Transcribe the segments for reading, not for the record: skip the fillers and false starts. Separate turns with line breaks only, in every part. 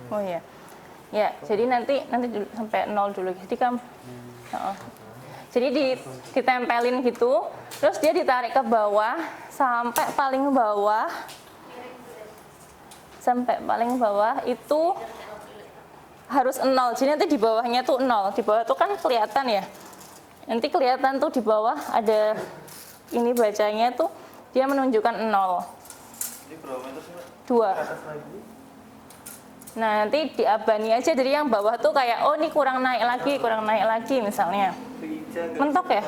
Oh iya. Ya, jadi nanti dulu, sampai 0 dulu. Jadi jadi ditempelin gitu, terus dia ditarik ke bawah sampai paling bawah. Sampai paling bawah itu harus 0. Jadi nanti di bawahnya tuh 0. Di bawah tuh kan kelihatan ya. Nanti kelihatan tuh di bawah ada ini bacanya tuh dia menunjukkan 0.
Ini berapa meter sih, Mbak?
2. Nah, nanti diabani aja, jadi yang bawah tuh kayak, oh ini kurang naik lagi misalnya. Mentok ya?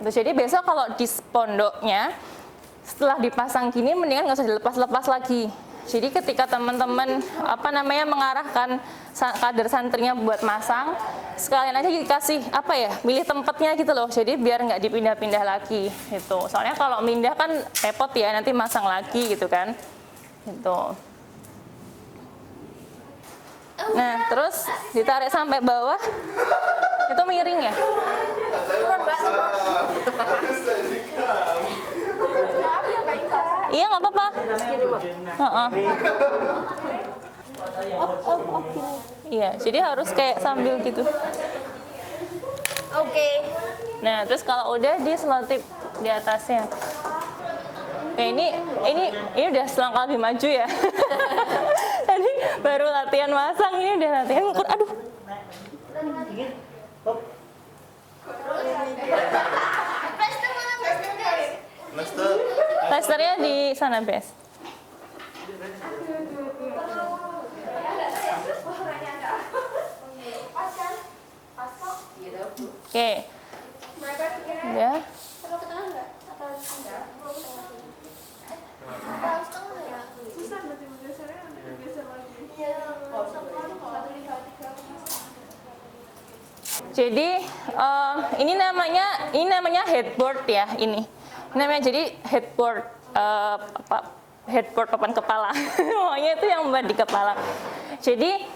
Terus jadi besok kalau di pondoknya, setelah dipasang gini, mendingan nggak usah dilepas-lepas lagi. Jadi ketika teman-teman mengarahkan kader santrinya buat masang, sekalian aja dikasih milih tempatnya gitu loh. Jadi biar nggak dipindah-pindah lagi gitu. Soalnya kalau pindah kan repot ya, nanti masang lagi gitu kan. Gitu. Nah, terus ditarik sampai bawah, itu miring ya? Iya, nggak apa-apa. Iya, jadi harus kayak sambil gitu.
Oke.
Nah, terus kalau udah diselotip di atasnya. Nah, ini udah selangkah lebih maju ya. Tadi baru latihan masang, ini udah latihan ngukur. Aduh. Plasternya di sana, Bes. Oke. Udah. Jadi ini namanya headboard ya, ini namanya jadi headboard headboard papan kepala. Pokoknya itu yang buat di kepala. Jadi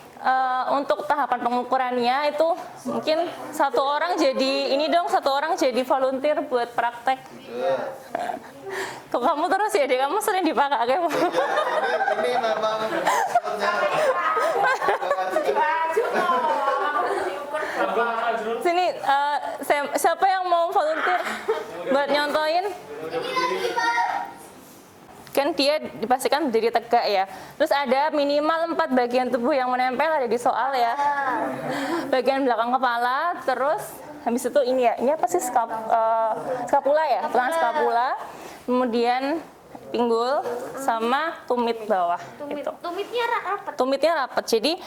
untuk tahapan pengukurannya itu mungkin satu orang jadi volunteer buat praktek. Kamu terus ya, kamu sering dipakai.
Ini memang
sini siapa yang mau volunteer buat nyontoin? Kan dia dipastikan berdiri tegak ya. Terus ada minimal 4 bagian tubuh yang menempel, ada di soal ya. Bagian belakang kepala, terus habis itu ini ya. Ini apa sih, skapula ya, tulang skapula. Kemudian pinggul sama tumit bawah. Gitu.
Tumitnya rapat.
Tumitnya rapat. Jadi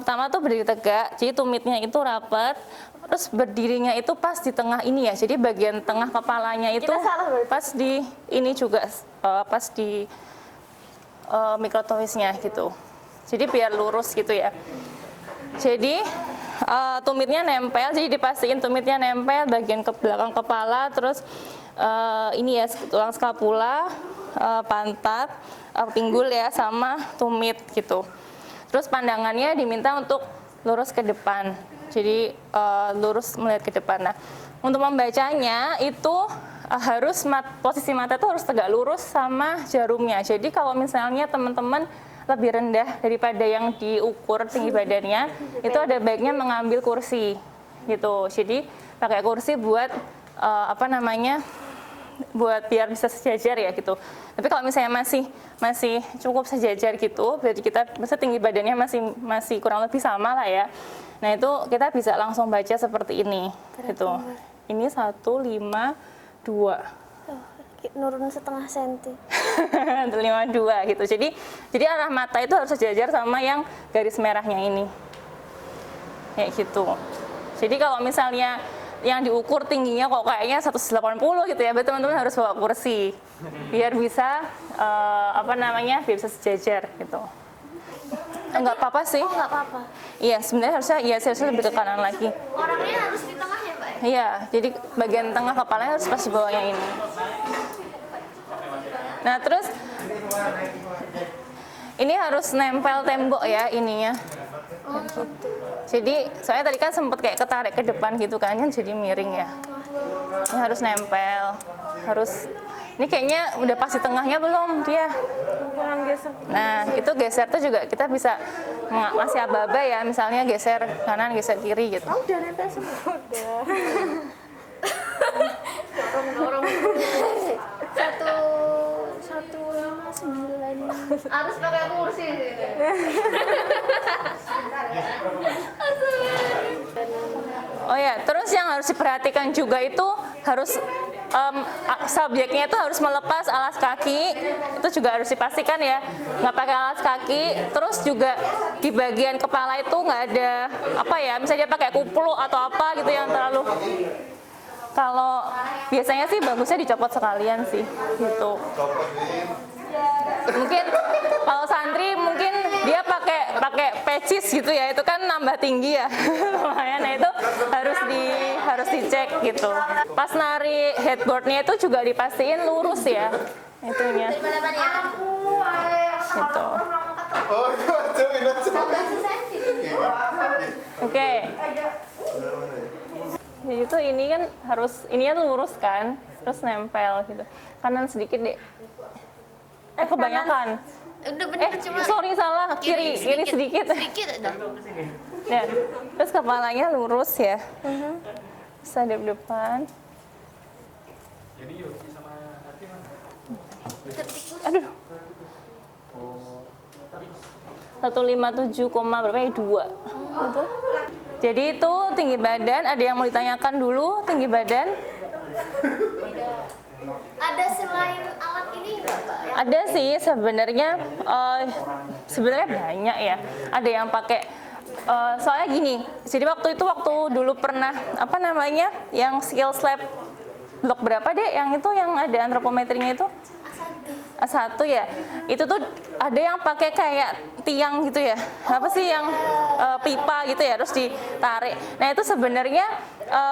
pertama tuh berdiri tegak. Jadi tumitnya itu rapat. Terus berdirinya itu pas di tengah ini ya. Jadi bagian tengah kepalanya itu pas di ini juga pas di mikrotomisnya gitu. Jadi biar lurus gitu ya. Jadi tumitnya nempel. Jadi dipastiin tumitnya nempel bagian ke belakang kepala. Terus ini ya tulang skapula, pantat, pinggul ya, sama tumit gitu. Terus pandangannya diminta untuk lurus ke depan. Jadi lurus melihat ke depan. Nah, untuk membacanya itu harus posisi mata itu harus tegak lurus sama jarumnya. Jadi kalau misalnya teman-teman lebih rendah daripada yang diukur tinggi badannya, itu ada baiknya mengambil kursi gitu. Jadi pakai kursi buat buat biar bisa sejajar ya gitu. Tapi kalau misalnya masih cukup sejajar gitu, berarti kita tinggi badannya masih kurang lebih sama lah ya. Nah, itu kita bisa langsung baca seperti ini gitu. Ini 1, 5, 2.
Nurun setengah senti.
5, 2 gitu. Jadi arah mata itu harus sejajar sama yang garis merahnya ini. Kayak gitu. Jadi kalau misalnya yang diukur tingginya kok kayaknya 180 gitu ya, berarti teman-teman harus bawa kursi biar bisa biar bisa sejajar gitu. Enggak apa-apa sih.
Oh, enggak apa-apa.
Iya, sebenarnya harusnya lebih ke kanan lagi.
Orangnya harus di tengah ya, Mbak?
Iya, jadi bagian tengah kepalanya harus pas di bawahnya ini. Nah, terus ini harus nempel tembok ya ininya.
Oh, gitu.
Jadi soalnya tadi kan sempat kayak ketarik ke depan gitu kan jadi miring ya. Ini harus nempel, harus Ini kayaknya udah pas di tengahnya belum dia?
Kurang geser.
Nah, itu geser tuh juga kita bisa masih aba-aba ya, misalnya geser kanan, geser kiri gitu.
Oh, udah nempel semua. Udah. Dorong. 159. Harus pakai kursi sih.
Oh ya, terus yang harus diperhatikan juga itu harus subjeknya itu harus melepas alas kaki, itu juga harus dipastikan ya, nggak pakai alas kaki. Terus juga di bagian kepala itu nggak ada apa ya, misalnya dia pakai kupluk atau apa gitu yang terlalu. Kalau biasanya sih bagusnya dicopot sekalian sih, gitu. Mungkin kalau santri mungkin dia pakai pecis gitu ya, itu kan nambah tinggi ya, lumayan. Nah itu harus dicek gitu. Pas narik headboardnya itu juga dipastiin lurus ya, itunya. Gitu.
Oh, itu
Oke. Jadi itu ini kan harus ininya lurus kan, terus nempel gitu. Kanan sedikit deh. Kebanyakan.
Udah bener cuma
Sorry salah, kiri sedikit.
Sedikit udah.
Ya. Terus kepalanya lurus ya. Terus hadap depan. Aduh. 157, berapa ya? 2. Gitu. Jadi itu tinggi badan, ada yang mau ditanyakan dulu tinggi badan?
Ada selain alat ini nggak, Mbak?
Ada sih sebenarnya banyak ya. Ada yang pakai soalnya gini. Jadi waktu dulu pernah yang skills lab blok berapa deh? Yang itu yang ada antropometrinya itu? A1 ya. Itu tuh ada yang pakai kayak tiang gitu ya. Apa sih yang pipa gitu ya, terus ditarik. Nah, itu sebenarnya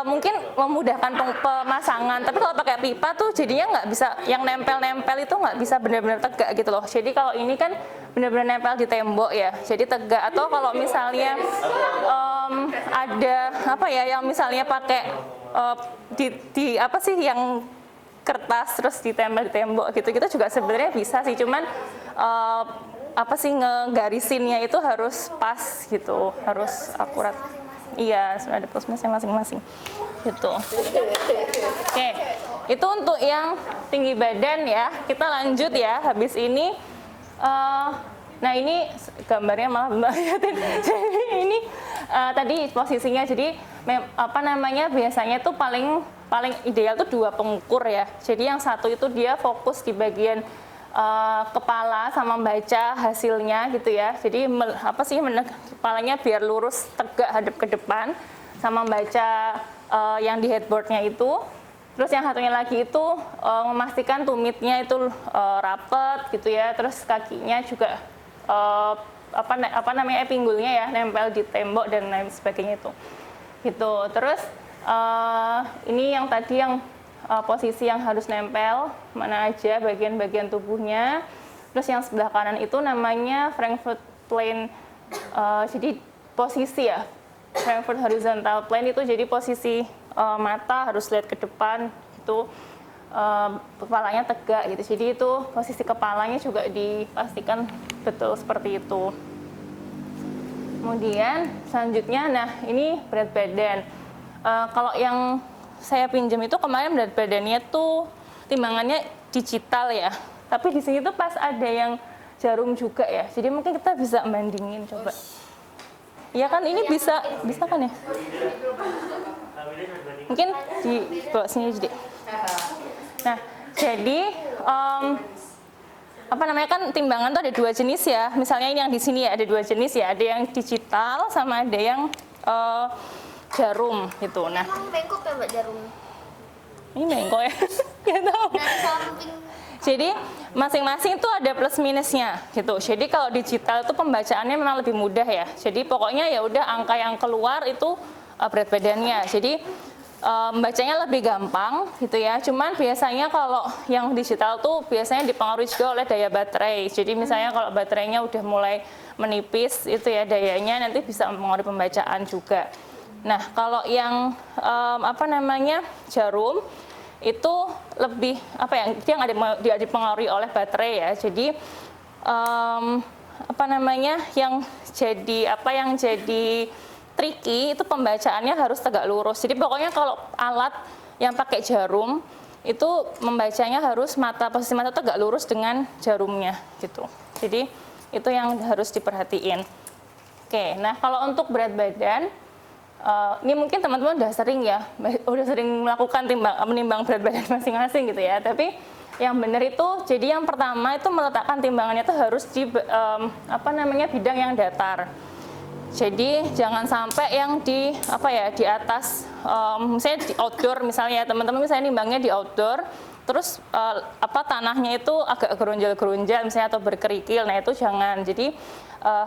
mungkin memudahkan pemasangan, tapi kalau pakai pipa tuh jadinya nggak bisa, yang nempel-nempel itu nggak bisa benar-benar tegak gitu loh. Jadi kalau ini kan benar-benar nempel di tembok ya, jadi tegak. Atau kalau misalnya ada yang misalnya pakai di apa sih yang kertas terus ditempel di tembok gitu, kita juga sebenarnya bisa sih, cuman ngegarisinnya itu harus pas gitu, harus akurat. Iya, sudah ada plus minusnya masing-masing gitu. Oke, itu untuk yang tinggi badan ya. Kita lanjut ya, habis ini nah ini gambarnya malah Mbak lihatin. Jadi ini tadi posisinya, jadi biasanya tuh paling ideal tuh 2 pengukur ya. Jadi yang satu itu dia fokus di bagian kepala sama baca hasilnya gitu ya. Jadi kepalanya biar lurus tegak hadap ke depan, sama baca yang di headboardnya itu. Terus yang satunya lagi itu memastikan tumitnya itu rapet gitu ya. Terus kakinya juga pinggulnya ya nempel di tembok dan lain sebagainya itu. Gitu. Terus ini yang tadi yang posisi yang harus nempel mana aja bagian-bagian tubuhnya. Terus yang sebelah kanan itu namanya Frankfurt plane. Jadi posisi ya, Frankfurt horizontal plane itu jadi posisi mata harus lihat ke depan gitu, kepalanya tegak gitu. Jadi itu posisi kepalanya juga dipastikan betul seperti itu. Kemudian selanjutnya, nah ini berat badan. Kalau yang saya pinjam itu kemarin berat badannya tuh timbangannya digital ya. Tapi di sini tuh pas ada yang jarum juga ya. Jadi mungkin kita bisa bandingin coba. Iya kan, ini bisa kan ya? Mungkin di bawah sini jadi. Nah, jadi kan timbangan tuh ada 2 jenis ya. Misalnya ini yang di sini ya ada 2 jenis ya. Ada yang digital sama ada yang jarum gitu. Nah,
Emang bengkok ya Mbak jarum?
ini bengkok ya. Nggak tahu.
Dari samping.
Jadi masing-masing itu ada plus minusnya gitu. Jadi kalau digital itu pembacaannya memang lebih mudah ya. Jadi pokoknya ya udah angka yang keluar itu berat badannya. Jadi bacanya lebih gampang gitu ya. Cuman biasanya kalau yang digital tuh biasanya dipengaruhi juga oleh daya baterai. Jadi misalnya kalau baterainya udah mulai menipis itu ya dayanya nanti bisa mempengaruhi pembacaan juga. Nah, kalau yang jarum itu lebih apa ya, dia dipengaruhi oleh baterai ya. Jadi apa namanya, yang jadi tricky itu pembacaannya harus tegak lurus. Jadi pokoknya kalau alat yang pakai jarum itu membacanya harus posisi mata tegak lurus dengan jarumnya gitu. Jadi itu yang harus diperhatiin. Oke, nah kalau untuk berat badan, ini mungkin teman-teman udah sering melakukan menimbang berat badan masing-masing gitu ya. Tapi yang benar itu, jadi yang pertama itu meletakkan timbangannya itu harus di bidang yang datar. Jadi jangan sampai yang di atas, misalnya di outdoor, misalnya teman-teman misalnya nimbangnya di outdoor, terus tanahnya itu agak geronjal-geronjal misalnya atau berkerikil, nah itu jangan. Jadi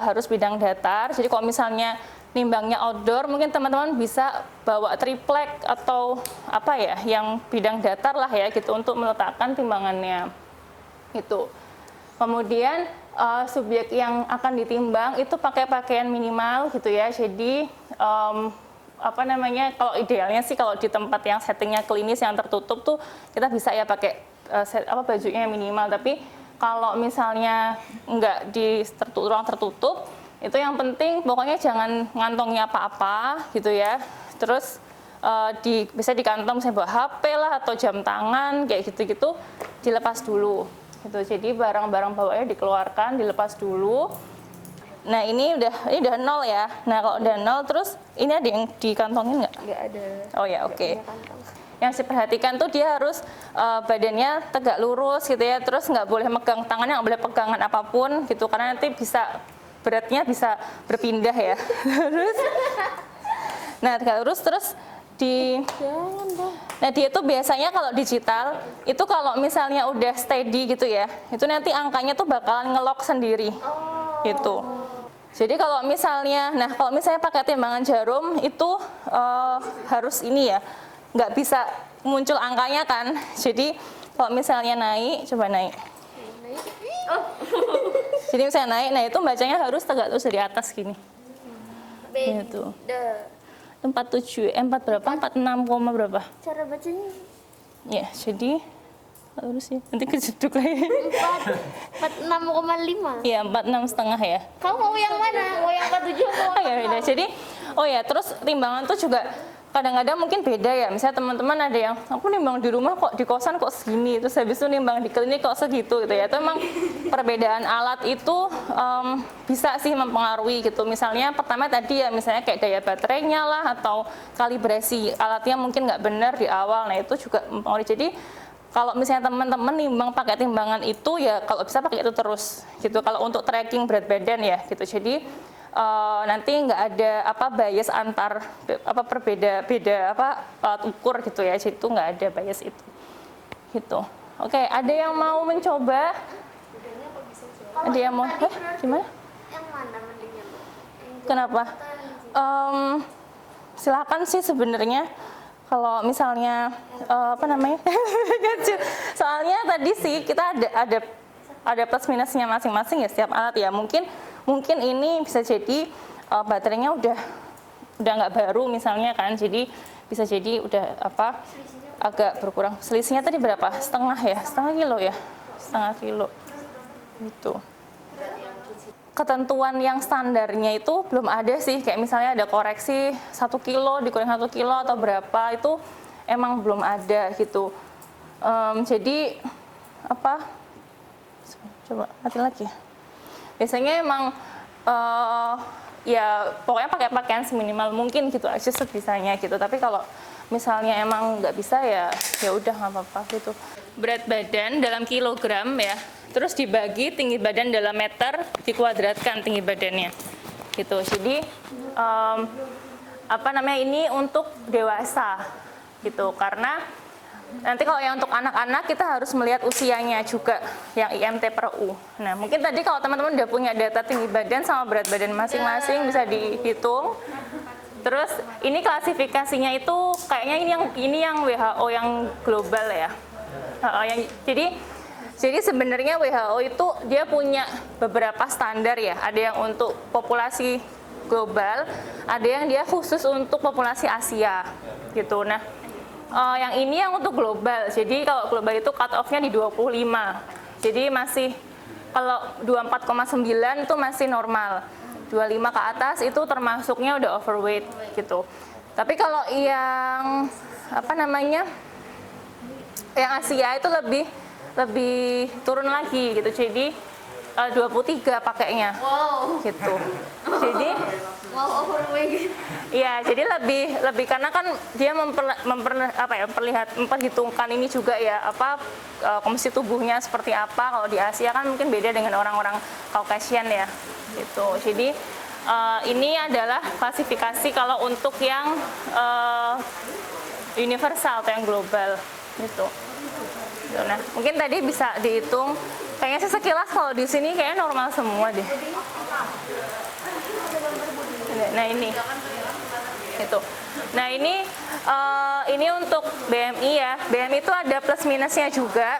harus bidang datar. Jadi kalau misalnya nimbangnya outdoor, mungkin teman-teman bisa bawa triplek atau yang bidang datar lah ya gitu untuk meletakkan timbangannya. Gitu. Kemudian subjek yang akan ditimbang itu pakai pakaian minimal gitu ya. Jadi kalau idealnya sih kalau di tempat yang settingnya klinis yang tertutup tuh kita bisa ya pakai bajunya yang minimal. Tapi kalau misalnya nggak di ruang tertutup, itu yang penting pokoknya jangan ngantongi apa-apa gitu ya. Terus bisa di kantong misalnya bawa HP lah atau jam tangan kayak gitu-gitu dilepas dulu. Gitu. Jadi barang-barang bawaannya dikeluarkan, dilepas dulu. Nah ini udah 0 ya. Nah kalau udah 0 terus ini ada yang dikantongin nggak?
Nggak ada.
Oh ya, oke. Yang diperhatikan tuh dia harus badannya tegak lurus gitu ya. Terus nggak boleh megang tangannya, nggak boleh pegangan apapun gitu karena nanti beratnya bisa berpindah ya. Tegak lurus terus Nah dia tuh biasanya kalau digital itu kalau misalnya udah steady gitu ya, itu nanti angkanya tuh bakalan ngelock sendiri gitu. Jadi kalau misalnya pakai timbangan jarum itu harus ini ya, nggak bisa muncul angkanya kan. Jadi kalau misalnya naik, coba naik. Jadi misalnya naik, nah itu bacanya harus tegak lurus dari atas gini. Gitu. 47, 4 berapa? 46, berapa?
Cara bacanya?
Ya, jadi lurus ya. Nanti kejeduk lagi.
46,5.
Iya, 46,5 ya.
Kamu mau yang mana? Mau yang 47 mau?
Oh ya, beda. Jadi, terus timbangan tuh juga kadang-kadang mungkin beda ya. Misalnya teman-teman ada yang, aku nimbang di rumah kok di kosan kok segini, terus habis itu nimbang di klinik kok segitu gitu ya. Itu memang perbedaan alat itu bisa sih mempengaruhi gitu. Misalnya pertama tadi ya, misalnya kayak daya baterainya lah atau kalibrasi alatnya mungkin nggak benar di awal. Nah itu juga mempengaruhi. Jadi kalau misalnya teman-teman nimbang pakai timbangan itu ya kalau bisa pakai itu terus gitu. Kalau untuk tracking berat badan ya gitu. Jadi nanti nggak ada bias antar beda alat ukur gitu ya. Jadi itu nggak ada bias itu gitu. Oke, ada yang mau mencoba? Ada yang mau? Gimana?
Yang mana mendingnya?
Kenapa? Silakan sih sebenarnya. Kalau misalnya soalnya tadi sih kita ada plus minusnya masing-masing ya setiap alat ya. Mungkin ini bisa jadi baterainya udah nggak baru misalnya kan, jadi bisa jadi udah agak berkurang. Selisihnya tadi berapa? Setengah kilo ya, setengah kilo gitu. Ketentuan yang standarnya itu belum ada sih, kayak misalnya ada koreksi 1 kilo dikurangi 1 kilo atau berapa, itu emang belum ada gitu. Jadi coba mati lagi ya. Biasanya emang ya pokoknya pakai pakaian seminimal mungkin gitu aja sebisanya gitu. Tapi kalau misalnya emang nggak bisa ya udah nggak apa-apa gitu. Berat badan dalam kilogram ya, terus dibagi tinggi badan dalam meter, dikuadratkan tinggi badannya gitu. Jadi ini untuk dewasa gitu, karena nanti kalau yang untuk anak-anak kita harus melihat usianya juga yang IMT per U. Nah mungkin tadi kalau teman-teman udah punya data tinggi badan sama berat badan masing-masing bisa dihitung. Terus ini klasifikasinya itu kayaknya ini yang WHO yang global ya. Jadi sebenarnya WHO itu dia punya beberapa standar ya. Ada yang untuk populasi global, ada yang dia khusus untuk populasi Asia gitu. Nah Yang ini yang untuk global. Jadi kalau global itu cut off-nya di 25. Jadi masih kalau 24,9 itu masih normal. 25 ke atas itu termasuknya udah overweight gitu. Tapi kalau yang apa namanya? Yang Asia itu lebih turun lagi gitu. Jadi 23 pakainya.
Wow.
Gitu. Jadi
Wow, overweight.
iya, jadi lebih karena kan dia memperhitungkan ini juga ya komposisi tubuhnya seperti apa. Kalau di Asia kan mungkin beda dengan orang-orang Caucasian ya, gitu. Jadi ini adalah klasifikasi kalau untuk yang universal atau yang global, gitu. Nah, mungkin tadi bisa dihitung. Kayaknya sih sekilas kalau di sini kayaknya normal semua deh. Nah ini, itu. Nah ini untuk BMI ya. BMI itu ada plus minusnya juga.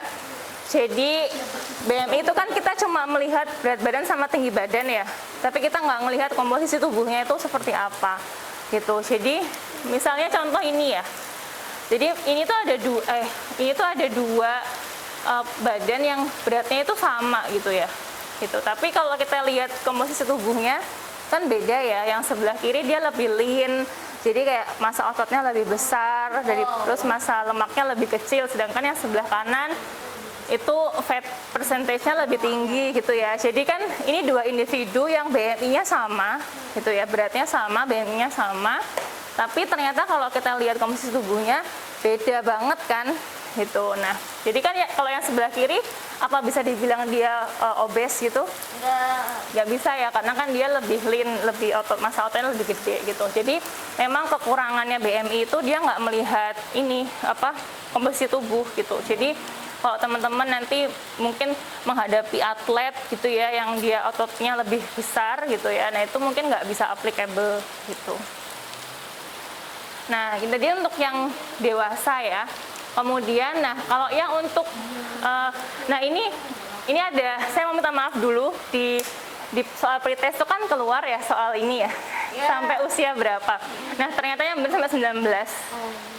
Jadi BMI itu kan kita cuma melihat berat badan sama tinggi badan ya. Tapi kita nggak melihat komposisi tubuhnya itu seperti apa, gitu. Jadi misalnya contoh ini ya. Jadi ini tuh ada dua badan yang beratnya itu sama gitu ya. Gitu. Tapi kalau kita lihat komposisi tubuhnya kan beda ya, yang sebelah kiri dia lebih lean, jadi kayak massa ototnya lebih besar, terus massa lemaknya lebih kecil, sedangkan yang sebelah kanan itu fat percentage-nya lebih tinggi gitu ya. Jadi kan ini dua individu yang BMI-nya sama gitu ya, beratnya sama, BMI-nya sama, tapi ternyata kalau kita lihat komposisi tubuhnya beda banget kan gitu. Nah, jadi kan ya kalau yang sebelah kiri apa bisa dibilang dia obes gitu? Nggak bisa ya, karena kan dia lebih lean, lebih massa ototnya lebih gede gitu. Jadi memang kekurangannya BMI itu dia nggak melihat ini komposisi tubuh gitu. Jadi kalau teman-teman nanti mungkin menghadapi atlet gitu ya, yang dia ototnya lebih besar gitu ya, nah itu mungkin nggak bisa applicable gitu. Nah, ini tadi untuk yang dewasa ya. Kemudian, nah kalau yang untuk, nah ini ada, saya mau minta maaf dulu di soal pretest itu kan keluar ya soal ini ya, sampai usia berapa. Nah ternyata yang benar sampai 19.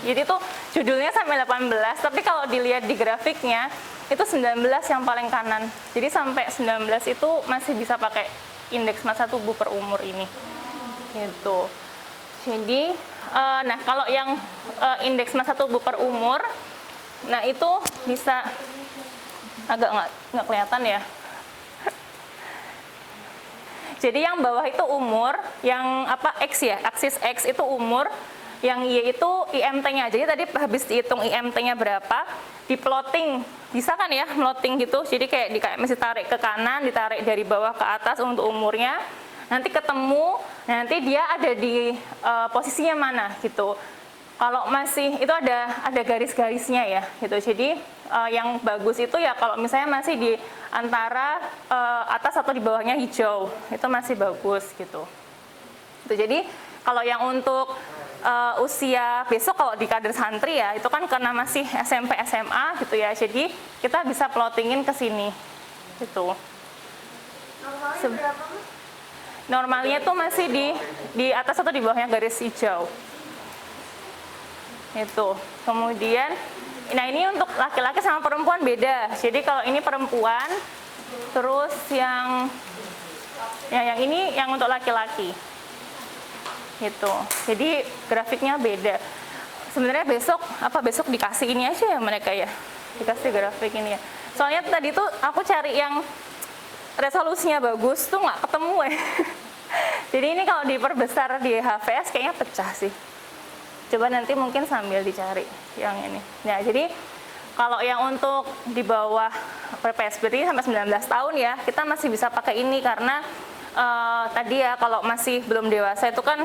Jadi tuh judulnya sampai 18, tapi kalau dilihat di grafiknya itu 19 yang paling kanan. Jadi sampai 19 itu masih bisa pakai indeks massa tubuh per umur ini. Gitu. Jadi, nah kalau yang indeks massa tubuh per umur, nah itu bisa agak nggak kelihatan ya. Jadi yang bawah itu umur, yang X ya, aksis X itu umur, yang Y itu IMT-nya. Jadi tadi habis dihitung IMT-nya berapa, di-plotting, bisa kan ya, plotting gitu. Jadi kayak mesti tarik ke kanan, ditarik dari bawah ke atas untuk umurnya. Nanti ketemu, nanti dia ada di posisinya mana gitu. Kalau masih itu ada garis-garisnya ya gitu. Jadi yang bagus itu ya kalau misalnya masih di antara atas atau di bawahnya hijau, itu masih bagus gitu. Jadi kalau yang untuk usia besok kalau di kader santri ya itu kan karena masih SMP SMA gitu ya. Jadi kita bisa plottingin ke sini gitu.
Normalnya berapa, Mas?
Normalnya tuh masih di atas atau di bawahnya garis hijau. Itu. Kemudian, nah ini untuk laki-laki sama perempuan beda. Jadi kalau ini perempuan, terus yang ini yang untuk laki-laki. Gitu. Jadi grafiknya beda. Sebenarnya besok dikasih ini aja ya mereka ya. Dikasih grafik ini ya. Soalnya tadi tuh aku cari yang resolusinya bagus tuh nggak ketemu ya. Jadi ini kalau diperbesar di HVS kayaknya pecah sih. Coba nanti mungkin sambil dicari yang ini. Nah, jadi kalau yang untuk di bawah PPS berarti sampai 19 tahun ya, kita masih bisa pakai ini karena tadi ya kalau masih belum dewasa itu kan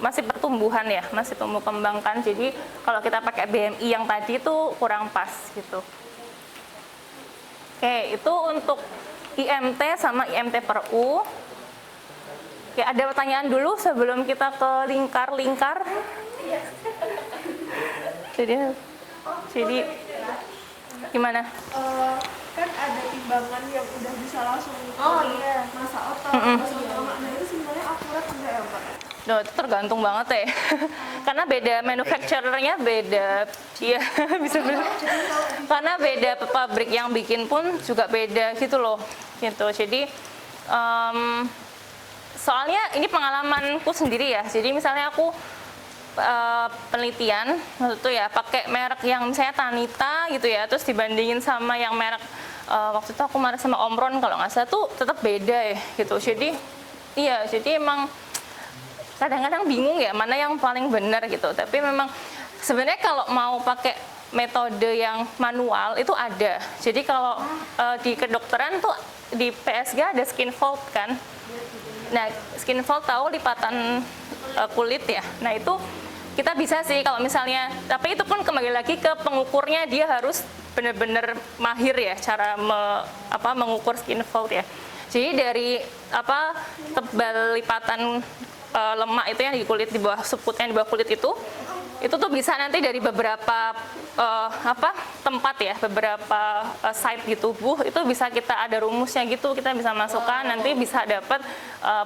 masih pertumbuhan ya, masih tumbuh kembang kan. Jadi kalau kita pakai BMI yang tadi itu kurang pas gitu. Oke, itu untuk IMT sama IMT per U. Oke, ada pertanyaan dulu sebelum kita ke lingkar-lingkar. Jadi gimana?
Kan ada timbangan yang udah bisa langsung
Oh iya.
massa otot, massa lemak. Nah itu sebenarnya akurat enggak ya, Pak?
No, itu tergantung banget ya. Karena beda manufacturer-nya beda. Iya, bisa bilang. Karena beda pabrik yang bikin pun juga beda gitu loh. Gitu. Jadi soalnya ini pengalamanku sendiri ya. Jadi misalnya aku penelitian waktu itu ya pakai merek yang misalnya Tanita gitu ya, terus dibandingin sama yang merek waktu itu aku marah sama Omron kalau nggak salah tuh tetap beda ya gitu. Jadi iya, jadi emang kadang-kadang bingung ya mana yang paling benar gitu. Tapi memang sebenarnya kalau mau pakai metode yang manual itu ada. Jadi kalau di kedokteran tuh di PSG ada skin fold kan. Nah, skin fold tahu lipatan kulit ya. Nah, itu kita bisa sih kalau misalnya, tapi itu pun kembali lagi ke pengukurnya, dia harus benar-benar mahir ya cara mengukur skin fold ya. Jadi dari tebal lipatan lemak itu yang di kulit di bawah suputnya di bawah kulit itu tuh bisa nanti dari beberapa tempat ya, beberapa site di tubuh itu bisa kita ada rumusnya gitu, kita bisa masukkan nanti bisa dapat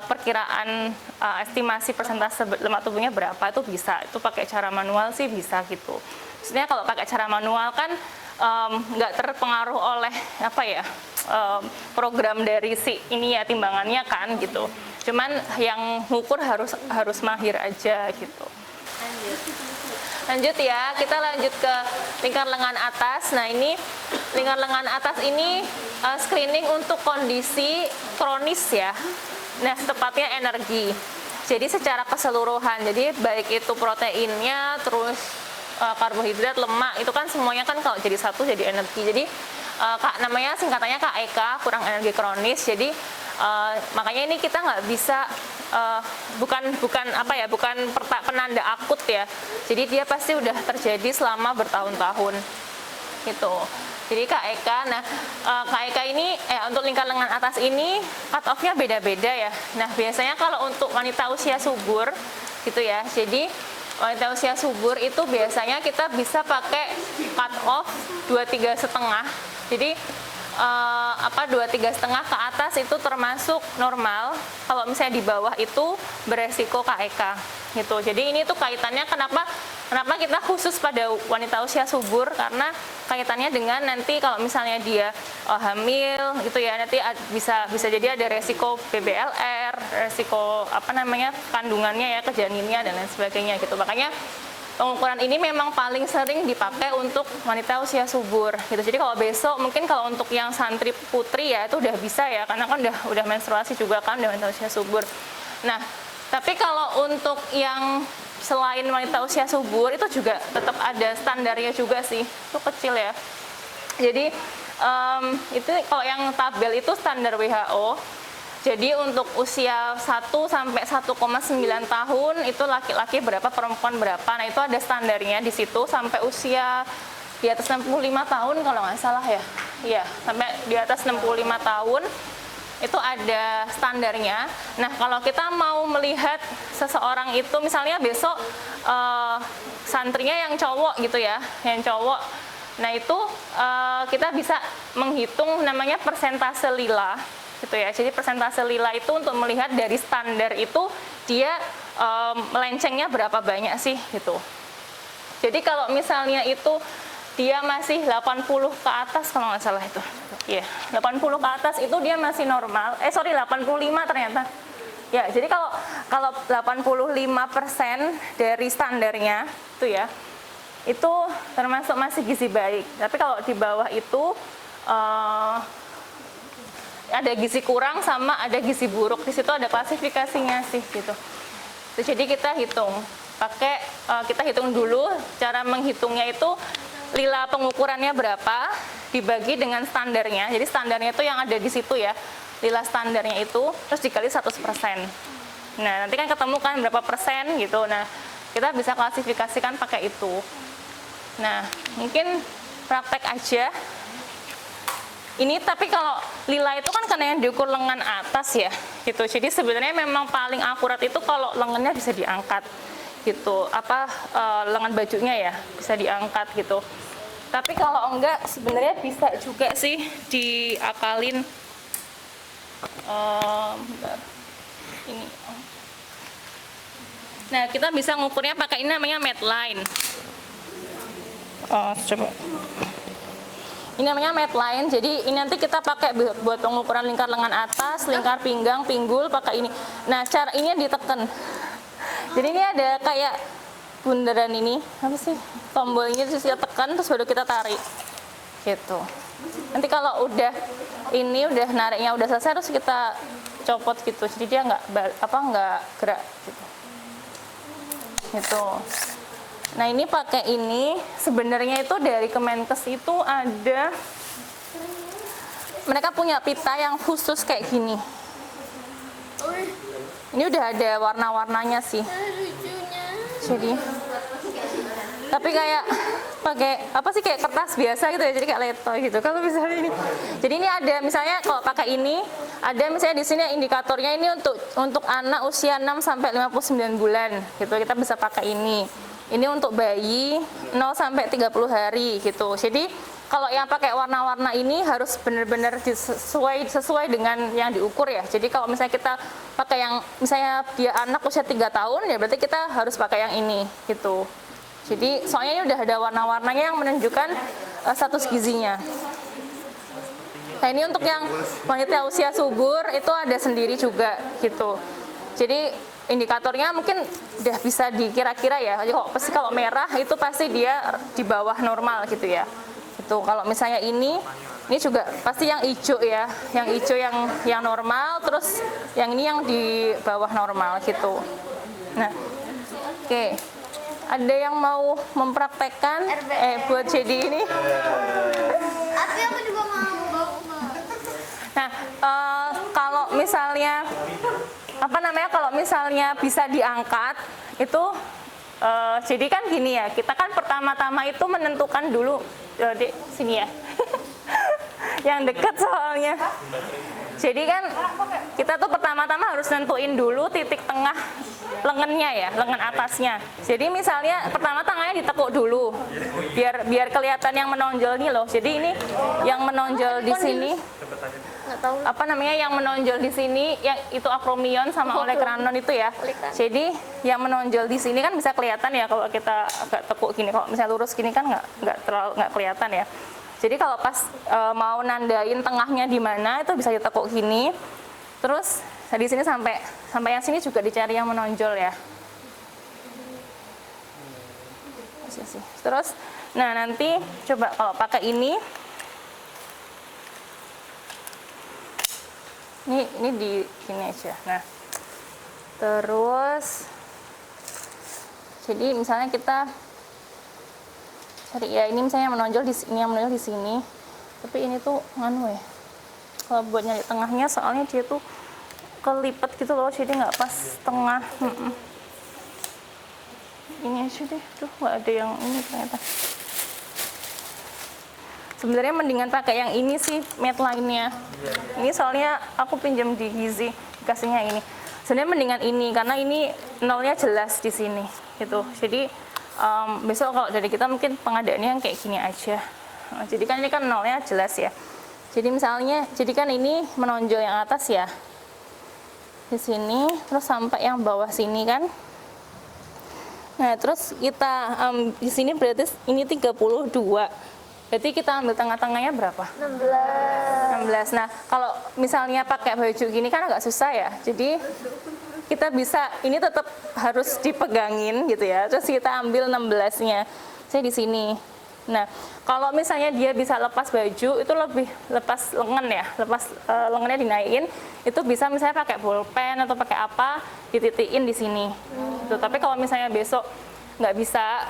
perkiraan estimasi persentase lemak tubuhnya berapa, itu bisa, itu pakai cara manual sih bisa gitu. Maksudnya kalau pakai cara manual kan nggak terpengaruh oleh program dari si ini ya timbangannya kan gitu. Cuman yang ngukur harus mahir aja gitu. Lanjut ya, kita lanjut ke lingkar lengan atas. Nah ini lingkar lengan atas ini screening untuk kondisi kronis ya. Nah tepatnya energi. Jadi secara keseluruhan, jadi baik itu proteinnya, terus karbohidrat, lemak, itu kan semuanya kan kalau jadi satu jadi energi. Jadi namanya singkatannya KEK, kurang energi kronis. Jadi makanya ini kita nggak bisa bukan penanda akut ya. Jadi dia pasti udah terjadi selama bertahun-tahun gitu. Jadi KEK, nah KEK ini untuk lingkar lengan atas ini cut off-nya beda-beda ya. Nah biasanya kalau untuk wanita usia subur gitu ya. Jadi wanita usia subur itu biasanya kita bisa pakai cut off 23,5. Jadi 23,5 ke atas itu termasuk normal. Kalau misalnya di bawah itu beresiko KEK gitu. Jadi ini tuh kaitannya kenapa kita khusus pada wanita usia subur, karena kaitannya dengan nanti kalau misalnya dia hamil gitu ya, nanti bisa jadi ada resiko BBLR, resiko kandungannya ya, kejaninnya dan lain sebagainya gitu. Makanya pengukuran ini memang paling sering dipakai untuk wanita usia subur gitu. Jadi kalau besok mungkin kalau untuk yang santri putri ya itu udah bisa ya, karena kan udah menstruasi juga kan, udah wanita usia subur. Nah, tapi kalau untuk yang selain wanita usia subur itu juga tetap ada standarnya juga sih. Itu kecil ya. Jadi itu kalau yang tabel itu standar WHO. Jadi untuk usia 1 sampai 1,9 tahun itu laki-laki berapa, perempuan berapa. Nah, itu ada standarnya di situ sampai usia di atas 65 tahun kalau nggak salah ya. Iya, sampai di atas 65 tahun itu ada standarnya. Nah, kalau kita mau melihat seseorang itu misalnya besok santrinya yang cowok gitu ya, yang cowok. Nah, itu kita bisa menghitung namanya persentase lila. Gitu ya. Jadi persentase lila itu untuk melihat dari standar itu dia melencengnya berapa banyak sih gitu. Jadi kalau misalnya itu dia masih 80 ke atas kalau nggak salah itu. Iya, 80 ke atas itu dia masih normal. 85 ternyata. Ya, jadi kalau 85% dari standarnya itu ya, itu termasuk masih gizi baik. Tapi kalau di bawah itu ada gizi kurang sama ada gizi buruk. Di situ ada klasifikasinya sih gitu. Jadi kita kita hitung dulu, cara menghitungnya itu lila pengukurannya berapa dibagi dengan standarnya. Jadi standarnya itu yang ada di situ ya, lila standarnya itu terus dikali 100%. Nah nanti kan ketemu kan berapa persen gitu. Nah kita bisa klasifikasikan pakai itu. Nah mungkin praktek aja. Ini tapi kalau lila itu kan karena yang diukur lengan atas ya, gitu. Jadi sebenarnya memang paling akurat itu kalau lengannya bisa diangkat, gitu. Lengan bajunya ya bisa diangkat gitu. Tapi kalau enggak sebenarnya bisa juga sih diakalin. Ini Nah, kita bisa ngukurnya pakai ini namanya Medline. Oh, coba. Ini namanya Medline. Jadi ini nanti kita pakai buat pengukuran lingkar lengan atas, lingkar pinggang, pinggul, pakai ini. Nah, cara ini ditekan. Jadi ini ada kayak bundaran ini, apa sih? Tombol ini terus kita tekan terus baru kita tarik. Gitu. Nanti kalau udah nariknya udah selesai terus kita copot gitu. Jadi dia nggak gerak gitu. Gitu. Nah, ini pakai ini sebenarnya itu dari Kemenkes itu ada, mereka punya pita yang khusus kayak gini. Ini udah ada warna-warnanya sih. Jadi tapi kayak pakai apa sih, kayak kertas biasa gitu ya, jadi kayak letoy gitu. Kalau misalnya ini, jadi ini ada misalnya kalau pakai ini ada misalnya di sini indikatornya ini untuk anak usia 6 sampai 59 bulan gitu, kita bisa pakai ini. Ini untuk bayi 0 sampai 30 hari gitu. Jadi kalau yang pakai warna-warna ini harus benar-benar sesuai dengan yang diukur ya. Jadi kalau misalnya kita pakai yang misalnya dia anak usia 3 tahun ya berarti kita harus pakai yang ini gitu. Jadi soalnya ini udah ada warna-warnanya yang menunjukkan status gizinya. Nah, ini untuk yang wanita usia subur itu ada sendiri juga gitu. Jadi indikatornya mungkin udah bisa dikira-kira ya. Jadi kalau merah itu pasti dia di bawah normal gitu ya. Itu kalau misalnya ini juga pasti yang hijau ya. Yang hijau yang normal, terus yang ini yang di bawah normal gitu. Nah, oke. Ada yang mau mempraktekkan buat jadi ini?
Tapi aku juga mau.
Nah, kalau misalnya kalau misalnya bisa diangkat itu jadi kan gini ya, kita kan pertama-tama itu menentukan dulu Dek, sini ya. Yang dekat soalnya. Jadi kan kita tuh pertama-tama harus nentuin dulu titik tengah lengannya ya, lengan atasnya. Jadi misalnya pertama tangannya ditekuk dulu, biar kelihatan yang menonjol nih loh. Jadi ini yang menonjol di sini, yang menonjol di sini, yang itu akromion sama olecranon itu ya. Jadi yang menonjol di sini kan bisa kelihatan ya kalau kita agak tekuk gini. Kalau misalnya lurus gini kan nggak kelihatan ya. Jadi kalau pas mau nandain tengahnya di mana itu bisa ditekuk gini. Terus di sini sampai yang sini juga dicari yang menonjol ya. Terus nah nanti coba kalau pakai ini di sini aja. Nah, terus jadi misalnya kita cari ya, ini misalnya menonjol di sini, yang menonjol di sini. Tapi ini tuh nganu ya. Kalau buat nyari tengahnya soalnya dia tuh kelipet gitu loh, jadi nggak pas tengah. Ini aja deh, tuh nggak ada yang ini ternyata. Sebenarnya mendingan pakai yang ini sih, Medline-nya. Ini soalnya aku pinjam di Gizi, dikasihnya ini. Sebenarnya mendingan ini karena ini nolnya jelas di sini gitu. Jadi besok kalau dari kita mungkin pengadaannya yang kayak gini aja. Jadi kan ini kan nolnya jelas ya. Jadi misalnya, jadi kan ini menonjol yang atas ya, di sini, terus sampai yang bawah sini kan. Nah terus kita di sini berarti ini 32. Berarti kita ambil tengah-tengahnya berapa? 16. Nah kalau misalnya pakai baju gini kan agak susah ya. Jadi kita bisa, ini tetap harus dipegangin gitu ya. Terus kita ambil 16-nya. Saya di sini. Nah, kalau misalnya dia bisa lepas baju, itu lebih lepas lengan ya, lengannya dinaikin, itu bisa misalnya pakai bolpen atau pakai apa, dititikin di sini. Gitu. Tapi kalau misalnya besok nggak bisa,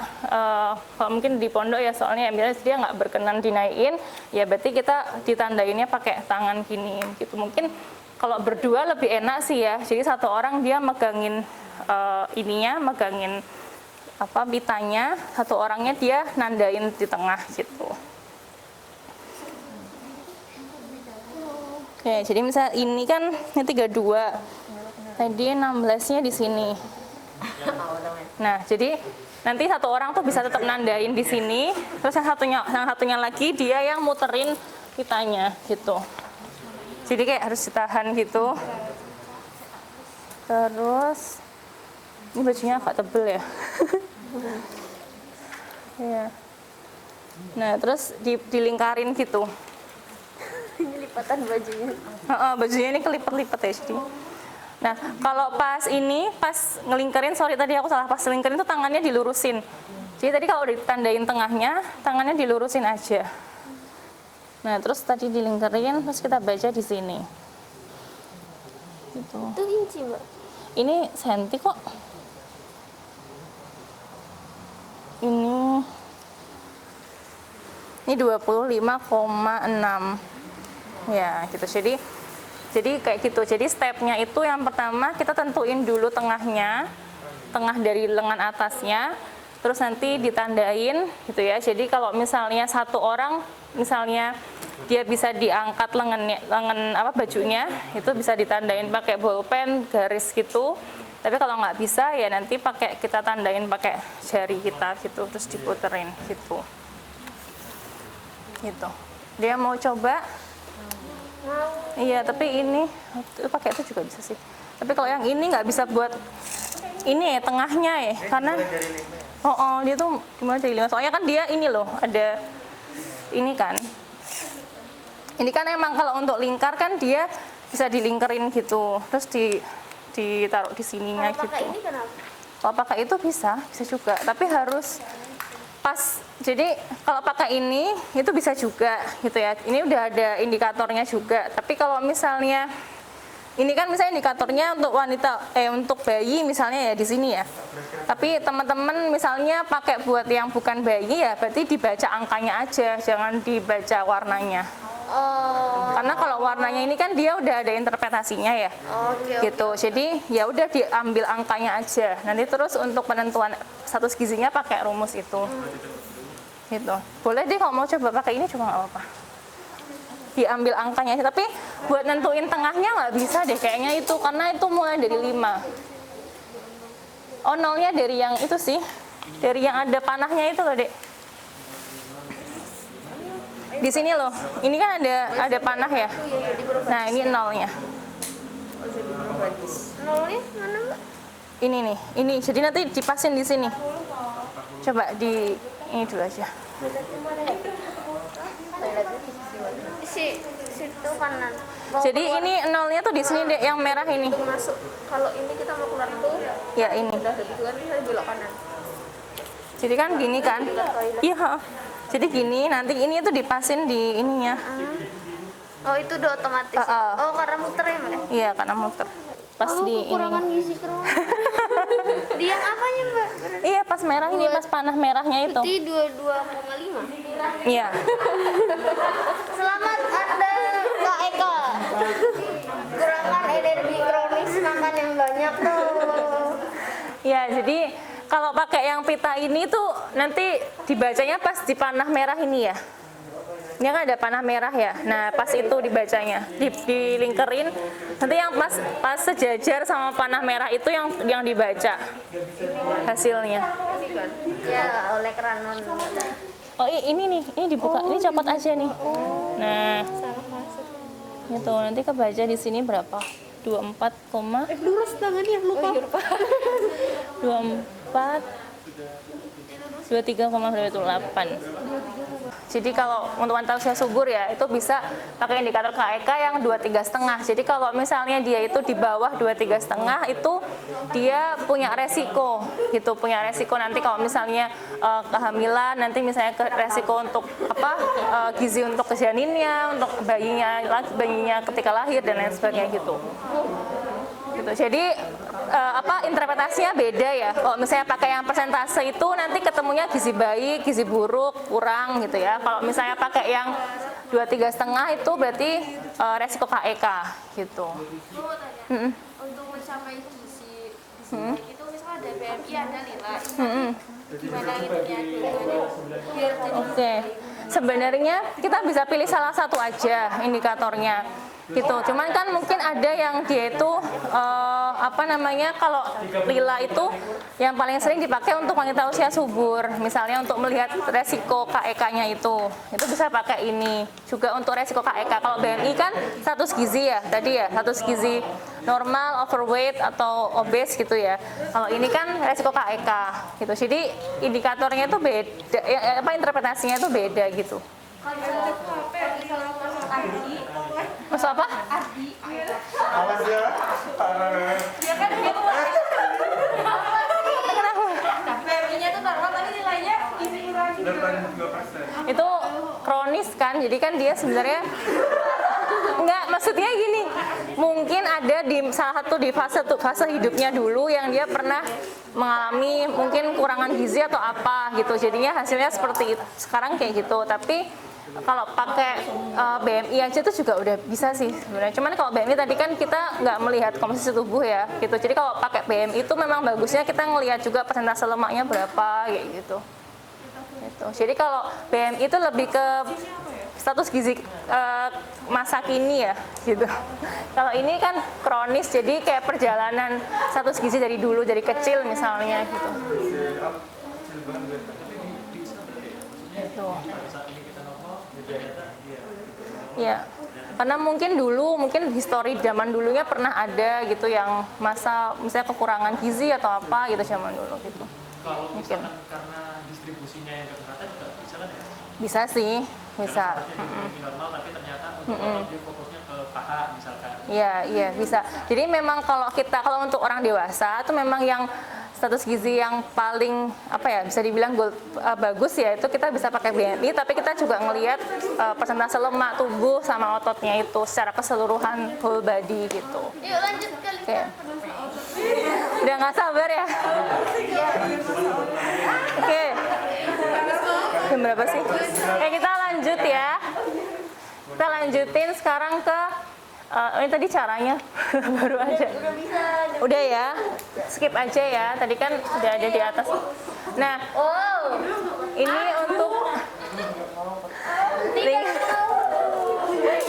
kalau mungkin di pondok ya soalnya dia nggak berkenan dinaikin, ya berarti kita ditandainnya pakai tangan gini gitu. Mungkin kalau berdua lebih enak sih ya, jadi satu orang dia megangin megangin pitanya, satu orangnya dia nandain di tengah gitu. Oke, jadi misalnya ini kan ini 32, tadi 16-nya di sini. Nah, jadi nanti satu orang tuh bisa tetap nandain di sini, terus yang satunya lagi dia yang muterin pitanya gitu. Jadi kayak harus ditahan gitu. Terus Ini bajunya agak tebel ya. Iya. Nah, terus dilingkarin gitu.
Ini lipatan bajunya.
Bajunya ini kelipat-lipat ya jadi. Nah, kalau pas ngelingkerin, sorry tadi aku salah, pas ngelingkerin tuh tangannya dilurusin. Jadi tadi kalau ditandain tengahnya, tangannya dilurusin aja. Nah, terus tadi dilingkerin, terus kita baca di sini. Gitu.
Itu inci, Mbak.
Ini senti kok. Ini 25,6. Ya, gitu. Jadi kayak gitu. Jadi stepnya itu yang pertama kita tentuin dulu tengahnya, tengah dari lengan atasnya, terus nanti ditandain gitu ya. Jadi kalau misalnya satu orang, misalnya dia bisa diangkat bajunya, itu bisa ditandain pakai bolpen, garis gitu. Tapi kalau nggak bisa ya nanti kita tandain pakai jari kita gitu, terus diputerin gitu. Gitu. Dia mau coba? Iya, tapi ini pakai itu juga bisa sih. Tapi kalau yang ini nggak bisa buat ini ya tengahnya ya, karena dia tuh gimana dari 5? Soalnya kan dia ini loh, ada ini kan. Ini kan emang kalau untuk lingkar kan dia bisa dilingkerin gitu, terus ditaruh di sininya gitu.
Kalau pakai ini kenapa?
Kalau pakai itu bisa juga, tapi harus pas. Jadi kalau pakai ini itu bisa juga gitu ya. Ini udah ada indikatornya juga. Tapi kalau misalnya ini kan misalnya indikatornya untuk untuk bayi misalnya ya di sini ya. Tapi teman-teman misalnya pakai buat yang bukan bayi ya berarti dibaca angkanya aja, jangan dibaca warnanya. Karena kalau warnanya ini kan dia udah ada interpretasinya ya. Gitu. Jadi ya udah diambil angkanya aja. Nanti terus untuk penentuan status gizinya pakai rumus itu. Gitu. Boleh deh kalau mau coba pakai ini juga nggak apa-apa. Diambil angkanya, tapi buat nentuin tengahnya nggak bisa deh kayaknya itu, karena itu mulai dari 5. Oh, nolnya dari yang itu sih, dari yang ada panahnya itu loh, Dek. Di sini loh, ini kan ada panah ya. Nah, ini nolnya.
Nolnya mana, Mbak?
Ini nih, ini jadi nanti dipasin di sini. Coba di ini dulu aja.
Situ kanan.
Jadi ini nolnya tuh di sini Dek, yang merah ini.
Masuk. Kalau ini kita mau keluar tuh,
Ya ini.
udah gitu kan kita belok kanan.
Jadi kan gini kan? Iya. Jadi gini, nanti ini tuh dipasin di ininya.
Oh, itu udah otomatis. Ya? Oh, karena muter ya, Mbak?
Iya, karena muter. Pas di ini.
Kekurangan gizi keruang. Di yang apanya, Mbak?
Iya, pas merah ini, pas panah merahnya itu.
Berarti 22,5.
Iya.
Selamat Anda, Kak Eka. Kurangkan energi kronis, makan yang banyak tuh.
Iya, jadi kalau pakai yang pita ini tuh nanti dibacanya pas di panah merah ini ya. Ini kan ada panah merah ya. Nah, pas itu dibacanya, dilingkerin. Nanti yang pas sejajar sama panah merah itu yang dibaca hasilnya.
Ya, oleh keranon.
Oh, ini nih, ini dibuka. Ini copot aja nih. Nah, itu nanti kebaca di sini berapa? 24,
Lurus tangannya, lupa.
24 23,28. Jadi kalau untuk wanita usia subur ya itu bisa pakai indikator KEK yang 23,5. Jadi kalau misalnya dia itu di bawah 23,5 itu dia punya resiko gitu, punya resiko nanti kalau misalnya kehamilan, nanti misalnya resiko untuk gizi untuk janinnya, untuk bayinya ketika lahir dan lain sebagainya gitu. Jadi interpretasinya beda ya. Kalau misalnya pakai yang persentase itu nanti ketemunya gizi baik, gizi buruk, kurang gitu ya. Kalau misalnya pakai yang 23,5 itu berarti resiko KEK gitu.
Untuk mencapai gizi itu misalnya ada BMI, ada nilai. Gimana itunya biar jadi
Oke. Sebenarnya kita bisa pilih salah satu aja indikatornya. gitu. Cuman kan mungkin ada yang dia itu kalau lila itu yang paling sering dipakai untuk wanita usia subur, misalnya untuk melihat resiko KEK-nya itu bisa pakai ini. Juga untuk resiko KEK, kalau BMI kan status gizi ya tadi ya, status gizi normal, overweight atau obes gitu ya. Kalau ini kan resiko KEK gitu. Jadi indikatornya itu beda, interpretasinya itu beda gitu. Masuk apa?
Awas ya.
Dia kan gitu. BMI-nya tuh normal tapi nilainya gizi kurang.
82%.
Itu kronis kan, jadi kan dia sebenarnya enggak, maksudnya gini, mungkin ada di salah satu di fase hidupnya dulu yang dia pernah mengalami mungkin kurangan gizi atau apa gitu, jadinya hasilnya seperti itu. Sekarang kayak gitu. Tapi kalau pakai BMI aja itu juga udah bisa sih sebenarnya. Cuman kalau BMI tadi kan kita nggak melihat komposisi tubuh ya gitu. Jadi kalau pakai BMI itu memang bagusnya kita ngelihat juga persentase lemaknya berapa kayak gitu. Jadi kalau BMI itu lebih ke status gizi masa kini ya gitu. Kalau ini kan kronis, jadi kayak perjalanan status gizi dari dulu, dari kecil misalnya gitu. Ya, karena mungkin histori zaman dulunya pernah ada gitu yang masa misalnya kekurangan gizi atau apa gitu zaman dulu gitu.
Kalau misalkan karena distribusinya yang nggak merata juga bisa kan ya?
Bisa sih, bisa.
Lebih normal tapi ternyata untuk dia fokusnya ke paha misalkan.
Iya bisa. Jadi memang kalau untuk orang dewasa itu memang yang status gizi yang paling bisa dibilang bagus ya, itu kita bisa pakai BMI, tapi kita juga ngelihat persentase lemak tubuh sama ototnya itu secara keseluruhan whole body gitu.
Yuk lanjut kali.
Oke. Udah nggak sabar ya? Oke. Jam berapa sih? Kita lanjut ya. Kita lanjutin sekarang ke ini tadi caranya baru aja. Udah ya, skip aja ya. Tadi kan udah ada di atas. Nah, ini untuk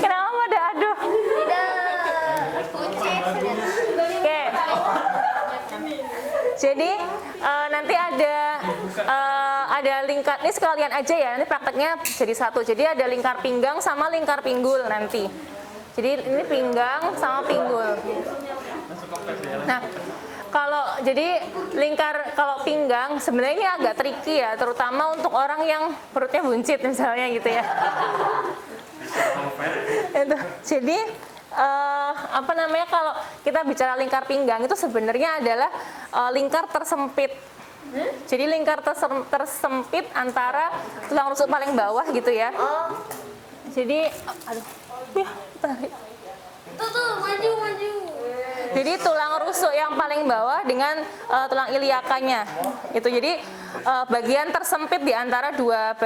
kenapa pada aduh? Oke. Jadi nanti ada lingkar, ini sekalian aja ya, nanti prakteknya jadi satu. Jadi ada lingkar pinggang sama lingkar pinggul nanti. Jadi ini pinggang sama pinggul. Nah, kalau pinggang sebenarnya ini agak tricky ya, terutama untuk orang yang perutnya buncit misalnya gitu ya. Jadi kalau kita bicara lingkar pinggang itu sebenarnya adalah lingkar tersempit. Jadi lingkar tersempit antara tulang rusuk paling bawah gitu ya. Jadi tarik.
Tuh, maju.
Jadi tulang rusuk yang paling bawah dengan tulang iliakanya. Itu jadi bagian tersempit di antara dua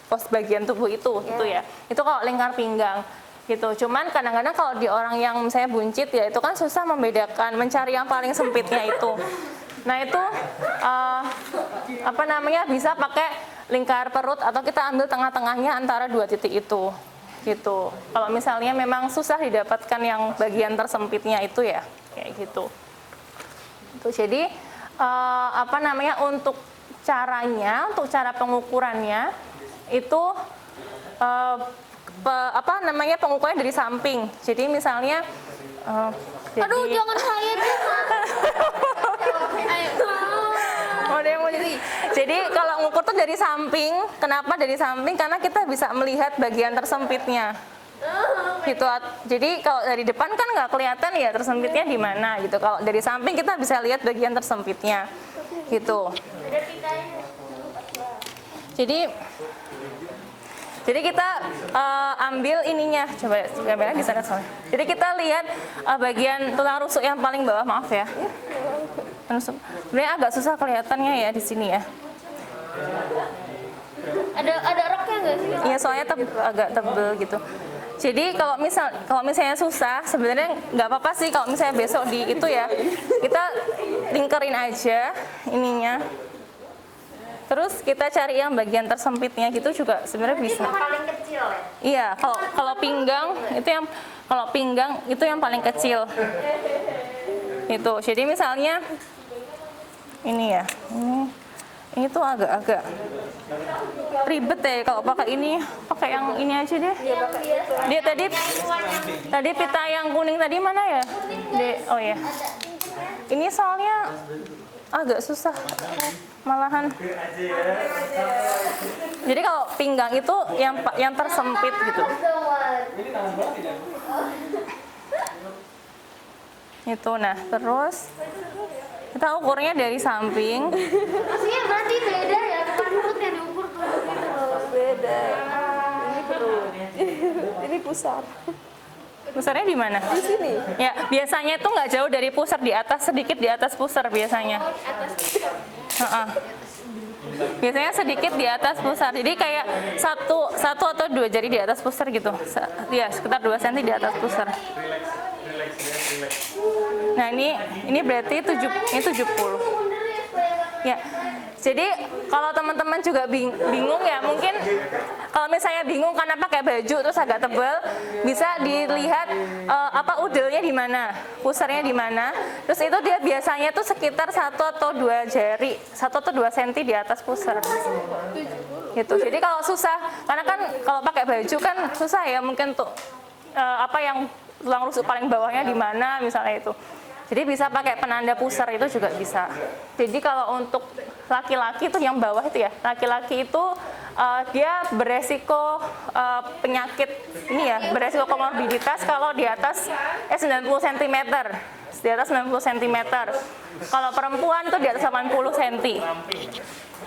pos bagian tubuh itu ya. Itu kalau lingkar pinggang. Gitu. Cuman kadang-kadang kalau di orang yang misalnya buncit ya, itu kan susah membedakan, mencari yang paling sempitnya itu. Nah itu bisa pakai lingkar perut atau kita ambil tengah-tengahnya antara dua titik itu. Gitu. Kalau misalnya memang susah didapatkan yang bagian tersempitnya itu ya, kayak gitu. Jadi untuk cara pengukurannya itu pengukurannya dari samping. Jadi misalnya
Aduh, jangan saya deh.
Jadi kalau ngukur tuh dari samping. Kenapa dari samping? Karena kita bisa melihat bagian tersempitnya. Gitu. Jadi kalau dari depan kan nggak kelihatan ya tersempitnya di mana gitu. Kalau dari samping kita bisa lihat bagian tersempitnya. Gitu. Jadi kita ambil ininya, coba kameranya di sana soalnya. Jadi kita lihat bagian tulang rusuk yang paling bawah, maaf ya. Sebenarnya agak susah kelihatannya ya di sini ya.
Ada roknya nggak sih?
Iya, soalnya agak tebel gitu. Jadi kalau misalnya susah, sebenarnya nggak apa-apa sih kalau misalnya besok di itu ya, kita lingkarin aja ininya. Terus kita cari yang bagian tersempitnya gitu juga sebenarnya bisa.
Paling kecil ya?
Iya, kalau pinggang itu yang paling kecil. Itu. Jadi misalnya ini ya. Ini tuh agak-agak ribet ya kalau pakai ini, pakai yang ini aja deh. Dia tadi pita yang kuning tadi mana ya? Oh ya. Ini soalnya agak susah malahan. Jadi kalau pinggang itu yang tersempit gitu. Itu nah, terus kita ukurnya dari samping.
Maksudnya berarti beda ya, bukan perut yang diukur tuh gitu loh.
Beda. Ini perut. Ini pusar.
Pusarnya di mana?
Di sini.
Ya, biasanya itu nggak jauh dari pusar, di atas, sedikit di atas pusar biasanya. Biasanya sedikit di atas pusar. Jadi kayak satu atau 2 jari di atas pusar gitu. Ya, sekitar 2 cm di atas pusar. Nah, ini berarti 70. Ya. Jadi kalau teman-teman juga bingung ya, mungkin kalau misalnya bingung karena pakai baju terus agak tebal, bisa dilihat udelnya di mana, pusarnya di mana. Terus itu dia biasanya tuh sekitar 1 atau 2 jari, 1 atau 2 cm di atas pusar. Gitu. Jadi kalau susah, karena kan kalau pakai baju kan susah ya, mungkin tuh yang tulang rusuk paling bawahnya di mana misalnya itu. Jadi bisa pakai penanda pusar itu juga bisa. Jadi kalau untuk laki-laki itu yang bawah itu ya, laki-laki itu dia beresiko penyakit ini ya, beresiko komorbiditas kalau di atas 90 cm. Di atas 90 cm. Kalau perempuan itu di atas 80 cm.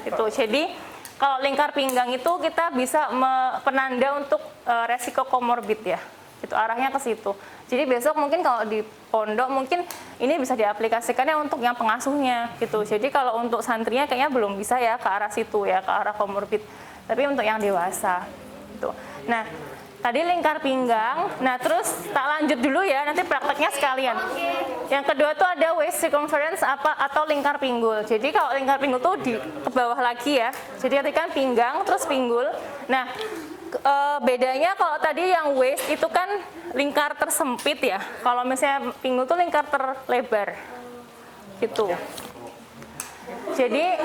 Itu. Jadi kalau lingkar pinggang itu kita bisa penanda untuk resiko komorbid ya. Itu arahnya ke situ. Jadi besok mungkin kalau di pondok mungkin ini bisa diaplikasikannya untuk yang pengasuhnya gitu. Jadi kalau untuk santrinya kayaknya belum bisa ya ke arah situ ya, ke arah komorbid. Tapi untuk yang dewasa gitu. Nah, tadi lingkar pinggang. Nah, terus tak lanjut dulu ya, nanti prakteknya sekalian. Yang kedua tuh ada waist circumference atau lingkar pinggul. Jadi kalau lingkar pinggul tuh ke bawah lagi ya. Jadi tadi kan pinggang terus pinggul. Nah, bedanya kalau tadi yang waist itu kan lingkar tersempit ya. Kalau misalnya pinggul tuh lingkar terlebar. Gitu. Jadi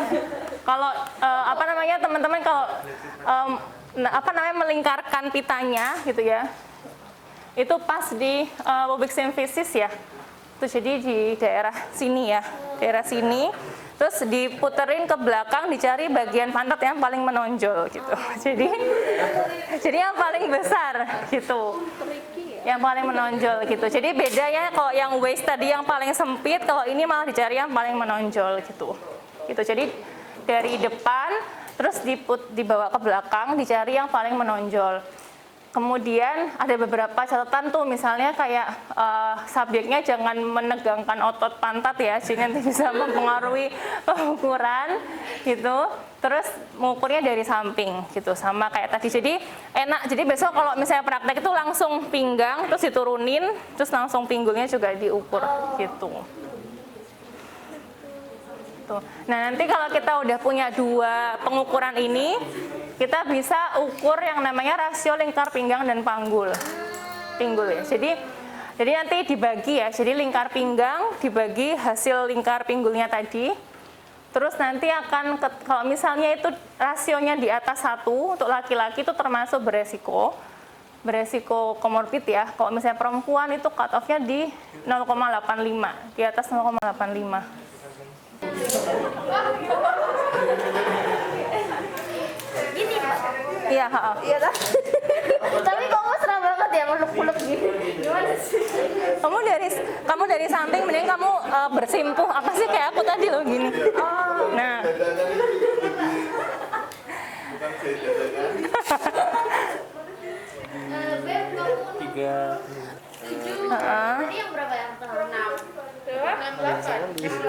kalau teman-teman kalau melingkarkan pitanya gitu ya. Itu pas di pubic symphysis ya. Itu jadi di daerah sini ya. Daerah sini. Terus diputerin ke belakang, dicari bagian pantat yang paling menonjol gitu. Jadi yang paling besar gitu. Yang paling menonjol gitu. Jadi bedanya kalau yang waist tadi yang paling sempit, kalau ini malah dicari yang paling menonjol gitu. Gitu. Jadi dari depan terus dibawa ke belakang, dicari yang paling menonjol. Kemudian ada beberapa catatan tuh, misalnya kayak subjeknya jangan menegangkan otot pantat ya, jadi nanti bisa mempengaruhi pengukuran gitu. Terus mengukurnya dari samping gitu, sama kayak tadi. Jadi enak, jadi besok kalau misalnya praktek itu langsung pinggang, terus diturunin, terus langsung pinggulnya juga diukur gitu. Nah, nanti kalau kita udah punya 2 pengukuran ini, kita bisa ukur yang namanya rasio lingkar pinggang dan pinggul ya. Jadi nanti dibagi ya. Jadi lingkar pinggang dibagi hasil lingkar pinggulnya tadi. Terus nanti akan kalau misalnya itu rasionya di atas 1 untuk laki-laki itu termasuk beresiko komorbid ya. Kalau misalnya perempuan itu cut off-nya di 0,85, di atas 0,85.
Gini Pak.
Iya,
Iya dah.
Tapi kok mesra banget ya meluk-meluk gini. Gimana sih?
Kamu dari samping mending kamu bersimpuh apa sih kayak aku tadi loh gini. Nah.
Beb, kamu
3.
7. Tadi yang berapa yang tengah? 6.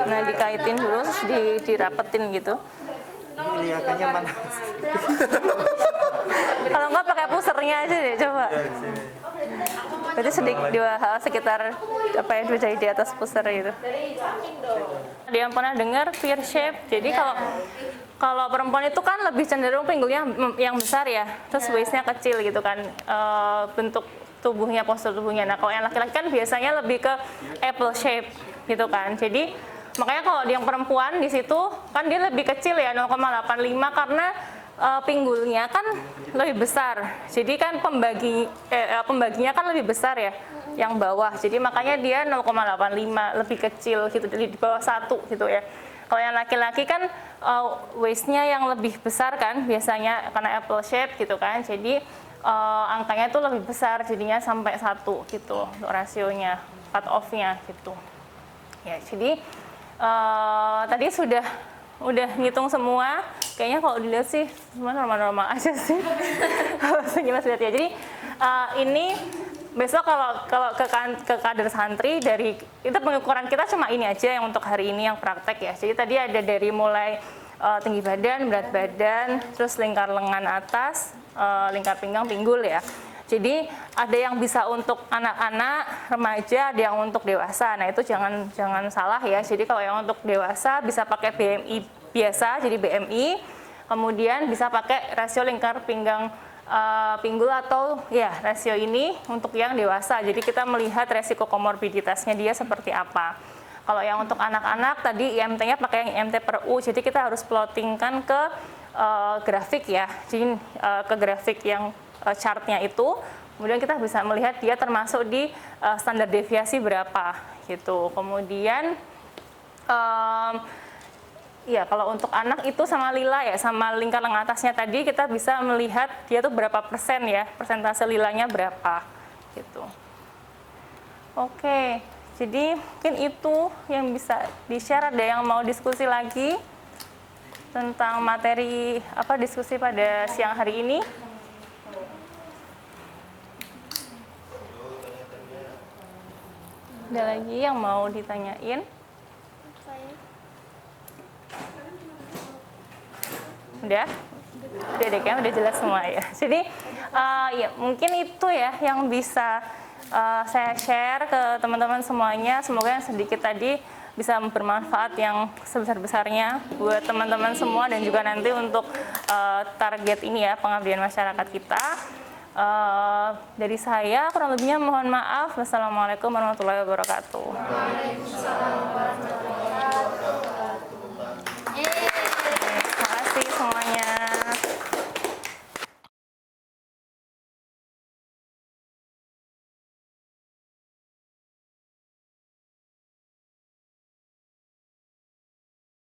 Nah, dikaitin dulu terus dirapetin gitu.
Kelihatannya mana?
Kalau enggak pakai pusernya aja deh, coba. Berarti sekitar 2 jari di atas puser gitu. Ada yang pernah dengar pear shape? Jadi Kalau perempuan itu kan lebih cenderung pinggulnya yang besar ya, terus waistnya kecil gitu kan, bentuk tubuhnya, postur tubuhnya. Nah kalau yang laki-laki kan biasanya lebih ke apple shape gitu kan. Jadi makanya kalau yang perempuan di situ kan dia lebih kecil ya, 0,85 karena pinggulnya kan lebih besar. Jadi kan pembaginya kan lebih besar ya, yang bawah. Jadi makanya dia 0,85 lebih kecil gitu, di bawah 1 gitu ya. Kalau yang laki-laki kan waistnya yang lebih besar kan biasanya karena apple shape gitu kan. Jadi angkanya itu lebih besar, jadinya sampai 1 gitu rasionya, cut off-nya gitu. Ya, jadi tadi udah ngitung semua. Kayaknya kalau dilihat sih semua normal-normal aja sih. Kalau sekilas lihat ya. Jadi ini besok kalau ke kader santri dari itu pengukuran kita cuma ini aja yang untuk hari ini yang praktek ya. Jadi tadi ada dari mulai tinggi badan, berat badan, terus lingkar lengan atas, lingkar pinggang, pinggul ya. Jadi ada yang bisa untuk anak-anak, remaja, ada yang untuk dewasa. Nah itu jangan salah ya. Jadi kalau yang untuk dewasa bisa pakai BMI biasa, jadi BMI. Kemudian bisa pakai rasio lingkar pinggang pinggul atau ya rasio ini untuk yang dewasa. Jadi kita melihat resiko komorbiditasnya dia seperti apa. Kalau yang untuk anak-anak tadi IMT-nya pakai yang IMT per U. Jadi kita harus plottingkan ke grafik ya. Jadi ke grafik yang chartnya itu, kemudian kita bisa melihat dia termasuk di standar deviasi berapa gitu. Kemudian ya kalau untuk anak itu sama lila ya, sama lingkar lengan atasnya tadi kita bisa melihat dia tuh berapa persen ya, persentase lilanya berapa gitu. Oke, jadi mungkin itu yang bisa di-share. Ada yang mau diskusi lagi tentang materi diskusi pada siang hari ini? Ada lagi yang mau ditanyain? Udah deh kayaknya udah jelas semua ya. Jadi ya mungkin itu ya yang bisa saya share ke teman-teman semuanya. Semoga yang sedikit tadi bisa bermanfaat yang sebesar-besarnya buat teman-teman semua dan juga nanti untuk target ini ya, pengabdian masyarakat kita. Dari saya kurang lebihnya mohon maaf. Wassalamualaikum warahmatullahi wabarakatuh. Terima kasih semuanya.